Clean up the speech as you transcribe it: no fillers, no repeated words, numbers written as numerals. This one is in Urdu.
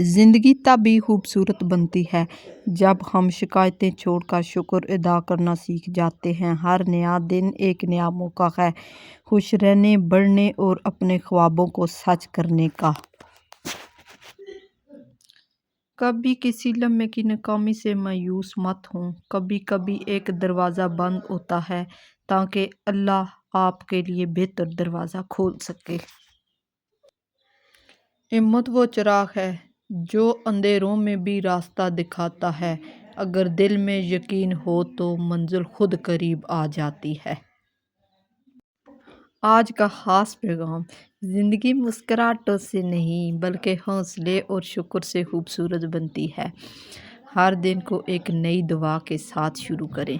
زندگی تب ہی خوبصورت بنتی ہے جب ہم شکایتیں چھوڑ کر شکر ادا کرنا سیکھ جاتے ہیں۔ ہر نیا دن ایک نیا موقع ہے خوش رہنے، بڑھنے اور اپنے خوابوں کو سچ کرنے کا۔ کبھی کسی لمحے کی ناکامی سے مایوس مت ہوں۔ کبھی کبھی ایک دروازہ بند ہوتا ہے تاکہ اللہ آپ کے لیے بہتر دروازہ کھول سکے۔ ہمت وہ چراغ ہے جو اندھیروں میں بھی راستہ دکھاتا ہے۔ اگر دل میں یقین ہو تو منزل خود قریب آ جاتی ہے۔ آج کا خاص پیغام: زندگی مسکراہٹوں سے نہیں بلکہ حوصلے اور شکر سے خوبصورت بنتی ہے۔ ہر دن کو ایک نئی دعا کے ساتھ شروع کریں۔